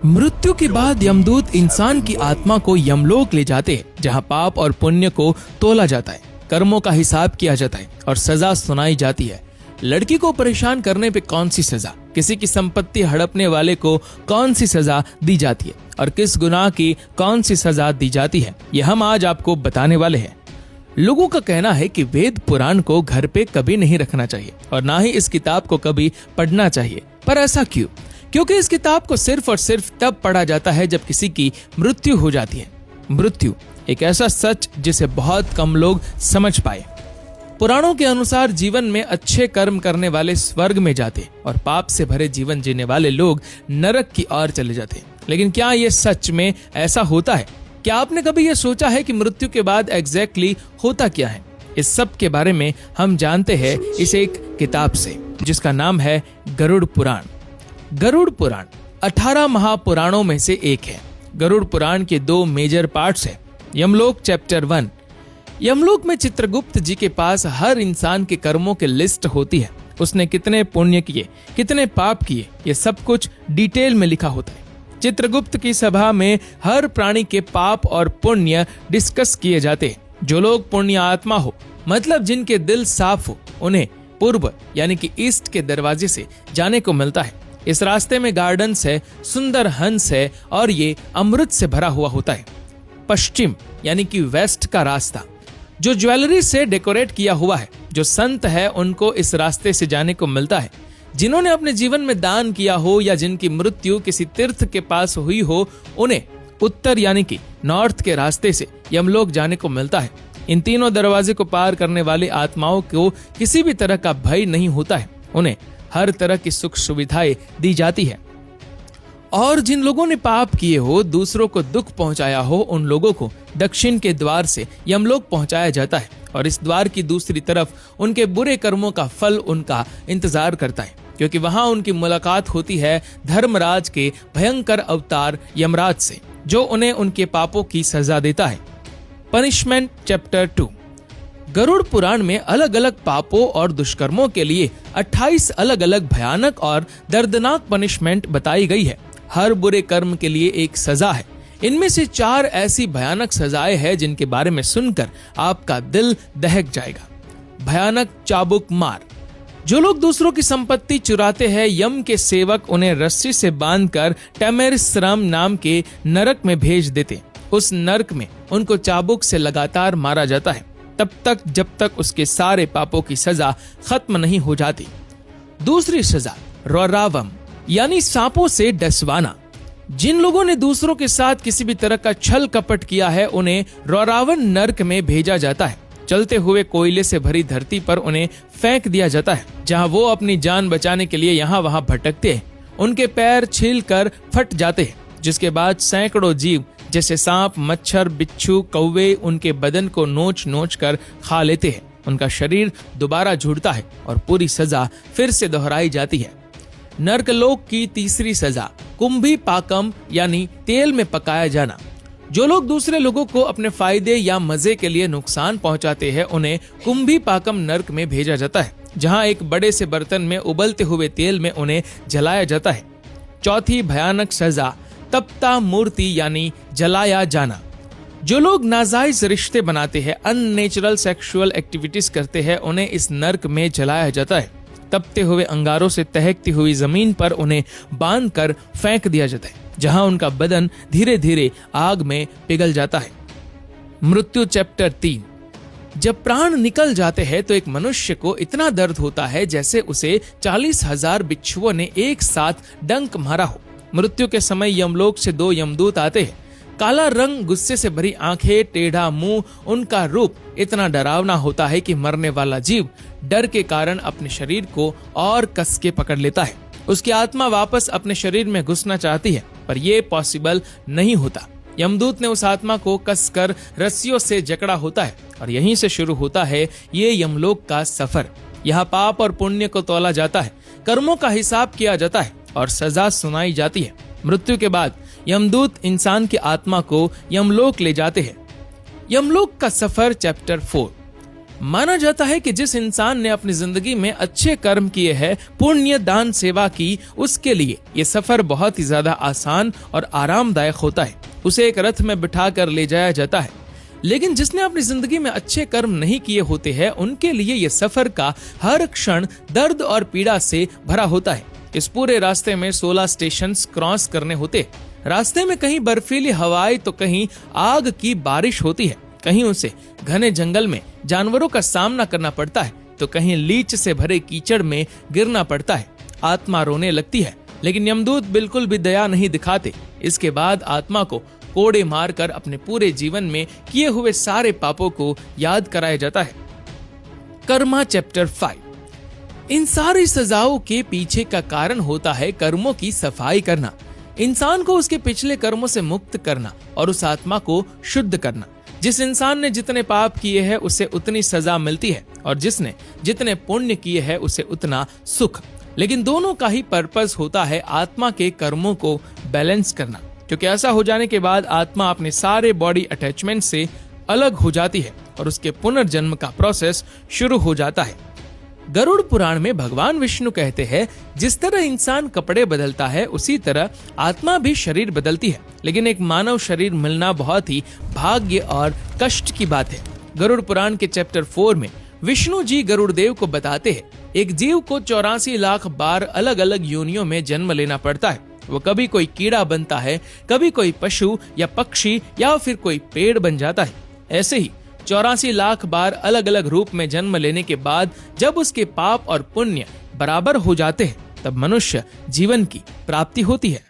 मृत्यु के बाद यमदूत इंसान की आत्मा को यमलोक ले जाते हैं, जहां पाप और पुण्य को तोला जाता है, कर्मों का हिसाब किया जाता है और सजा सुनाई जाती है। लड़की को परेशान करने पे कौन सी सजा, किसी की संपत्ति हड़पने वाले को कौन सी सजा दी जाती है और किस गुनाह की कौन सी सजा दी जाती है, ये हम आज आपको बताने वाले हैं। लोगों का कहना है कि वेद पुराण को घर पे कभी नहीं रखना चाहिए और ना ही इस किताब को कभी पढ़ना चाहिए। पर ऐसा क्यों? क्योंकि इस किताब को सिर्फ और सिर्फ तब पढ़ा जाता है जब किसी की मृत्यु हो जाती है। मृत्यु एक ऐसा सच जिसे बहुत कम लोग समझ पाए। पुराणों के अनुसार जीवन में अच्छे कर्म करने वाले स्वर्ग में जाते और पाप से भरे जीवन जीने वाले लोग नरक की ओर चले जाते। लेकिन क्या ये सच में ऐसा होता है? क्या आपने कभी ये सोचा है कि मृत्यु के बाद एग्जैक्टली होता क्या है? इस सब के बारे में हम जानते हैं इस एक किताब से, जिसका नाम है गरुड़ पुराण। गरुड़ पुराण 18 महापुराणों में से एक है। गरुड़ पुराण के 2 मेजर पार्ट्स हैं। यमलोक चैप्टर 1। यमलोक में चित्रगुप्त जी के पास हर इंसान के कर्मों की लिस्ट होती है। उसने कितने पुण्य किए, कितने पाप किए, ये सब कुछ डिटेल में लिखा होता है। चित्रगुप्त की सभा में हर प्राणी के पाप और पुण्य डिस्कस किए जाते हैं। जो लोग पुण्य आत्मा हो, मतलब जिनके दिल साफ हो, उन्हें पूर्व यानी कि ईस्ट के दरवाजे से जाने को मिलता है। इस रास्ते में गार्डन्स है, सुंदर हंस है और ये अमृत से भरा हुआ होता है। पश्चिम यानी कि वेस्ट का रास्ता जो ज्वेलरी से डेकोरेट किया हुआ है। जो संत है उनको इस रास्ते से जाने को मिलता है। जिन्होंने अपने जीवन में दान किया हो या जिनकी मृत्यु किसी तीर्थ के पास हुई हो, उन्हें उत्तर यानी कि नॉर्थ के रास्ते से यमलोक जाने को मिलता है। इन तीनों दरवाजे को पार करने वाली आत्माओं को किसी भी तरह का भय नहीं होता है। उन्हें हर तरह की सुख सुविधाएं दी जाती है। और जिन लोगों ने पाप किए हो, दूसरों को दुख पहुंचाया हो, उन लोगों को दक्षिण के द्वार से यमलोक पहुंचाया जाता है और इस द्वार की दूसरी तरफ उनके बुरे कर्मों का फल उनका इंतजार करता है, क्योंकि वहां उनकी मुलाकात होती है धर्मराज के भयंकर अवतार यमराज से, जो उन्हें उनके पापों की सजा देता है। Punishment chapter 2। गरुड़ पुराण में अलग अलग पापों और दुष्कर्मों के लिए 28 अलग अलग भयानक और दर्दनाक पनिशमेंट बताई गई है। हर बुरे कर्म के लिए एक सजा है। इनमें से 4 ऐसी भयानक सजाएं हैं जिनके बारे में सुनकर आपका दिल दहक जाएगा। भयानक चाबुक मार। जो लोग दूसरों की संपत्ति चुराते हैं, यम के सेवक उन्हें रस्सी से बांधकर टेमेरिस्रम नाम के नरक में भेज देते। उस नरक में उनको चाबुक से लगातार मारा जाता है, तब तक जब तक उसके सारे पापों की सजा खत्म नहीं हो जाती। दूसरी सजा रौरावम यानी सांपों से डसवाना। जिन लोगों ने दूसरों के साथ किसी भी तरह का छल कपट किया है, उन्हें रौरावन नरक में भेजा जाता है। चलते हुए कोयले से भरी धरती पर उन्हें फेंक दिया जाता है, जहां वो अपनी जान बचाने के लिए यहाँ वहां भटकते हैं। उनके पैर छील कर फट जाते हैं, जिसके बाद सैकड़ों जीव जैसे सांप, मच्छर, बिच्छू, कौवे उनके बदन को नोच नोच कर खा लेते हैं। उनका शरीर दोबारा जुड़ता है और पूरी सजा फिर से दोहराई जाती है। नरकलोक की तीसरी सजा कुंभी पाकम यानी तेल में पकाया जाना। जो लोग दूसरे लोगों को अपने फायदे या मजे के लिए नुकसान पहुंचाते हैं, उन्हें कुंभी पाकम नरक में भेजा जाता है, जहां एक बड़े से बर्तन में उबलते हुए तेल में उन्हें जलाया जाता है। चौथी भयानक सजा तप्ता मूर्ति यानी जलाया जाना। जो लोग नाजायज रिश्ते बनाते हैं, अननेचुरल सेक्सुअल एक्टिविटीज करते हैं, उन्हें इस नरक में जलाया जाता है। तपते हुए अंगारों से तहकती हुई जमीन पर उन्हें बांधकर फेंक दिया जाता है, जहां उनका बदन धीरे धीरे आग में पिघल जाता है। मृत्यु चैप्टर 3। जब प्राण निकल जाते हैं तो एक मनुष्य को इतना दर्द होता है जैसे उसे 40,000 बिच्छुओं ने एक साथ डंक मारा हो। मृत्यु के समय यमलोक से 2 यमदूत आते हैं। काला रंग, गुस्से से भरी आंखें, टेढ़ा मुंह, उनका रूप इतना डरावना होता है कि मरने वाला जीव डर के कारण अपने शरीर को और कस के पकड़ लेता है। उसकी आत्मा वापस अपने शरीर में घुसना चाहती है, पर यह पॉसिबल नहीं होता। यमदूत ने उस आत्मा को कसकर रस्सियों से जकड़ा होता है और यहीं से शुरू होता है ये यमलोक का सफर। यहाँ पाप और पुण्य को तौला जाता है, कर्मों का हिसाब किया जाता है और सजा सुनाई जाती है। मृत्यु के बाद यमदूत इंसान की आत्मा को यमलोक ले जाते हैं। यमलोक का सफर चैप्टर 4। माना जाता है कि जिस इंसान ने अपनी जिंदगी में अच्छे कर्म किए हैं, पुण्य, दान, सेवा की, उसके लिए ये सफर बहुत ही ज्यादा आसान और आरामदायक होता है। उसे एक रथ में बिठा कर ले जाया जाता है। लेकिन जिसने अपनी जिंदगी में अच्छे कर्म नहीं किए होते हैं, उनके लिए ये सफर का हर क्षण दर्द और पीड़ा से भरा होता है। इस पूरे रास्ते में 16 स्टेशन क्रॉस करने होते। रास्ते में कहीं बर्फीली हवाएं तो कहीं आग की बारिश होती है, कहीं उसे घने जंगल में जानवरों का सामना करना पड़ता है, तो कहीं लीच से भरे कीचड़ में गिरना पड़ता है। आत्मा रोने लगती है, लेकिन यमदूत बिल्कुल भी दया नहीं दिखाते। इसके बाद आत्मा को कोड़े मारकर अपने पूरे जीवन में किए हुए सारे पापों को याद कराया जाता है। कर्मा चैप्टर 5। इन सारी सजाओं के पीछे का कारण होता है कर्मों की सफाई करना, इंसान को उसके पिछले कर्मों से मुक्त करना और उस आत्मा को शुद्ध करना। जिस इंसान ने जितने पाप किए हैं उसे उतनी सजा मिलती है, और जिसने जितने पुण्य किए हैं उसे उतना सुख। लेकिन दोनों का ही पर्पस होता है आत्मा के कर्मों को बैलेंस करना, क्योंकि ऐसा हो जाने के बाद आत्मा अपने सारे बॉडी अटैचमेंट से अलग हो जाती है और उसके पुनर्जन्म का प्रोसेस शुरू हो जाता है। गरुड़ पुराण में भगवान विष्णु कहते हैं, जिस तरह इंसान कपड़े बदलता है उसी तरह आत्मा भी शरीर बदलती है, लेकिन एक मानव शरीर मिलना बहुत ही भाग्य और कष्ट की बात है। गरुड़ पुराण के चैप्टर 4 में विष्णु जी गरुड़ देव को बताते हैं, एक जीव को 84 लाख बार अलग अलग योनियों में जन्म लेना पड़ता है। वो कभी कोई कीड़ा बनता है, कभी कोई पशु या पक्षी, या फिर कोई पेड़ बन जाता है। ऐसे ही 84 लाख बार अलग अलग रूप में जन्म लेने के बाद जब उसके पाप और पुण्य बराबर हो जाते हैं, तब मनुष्य जीवन की प्राप्ति होती है।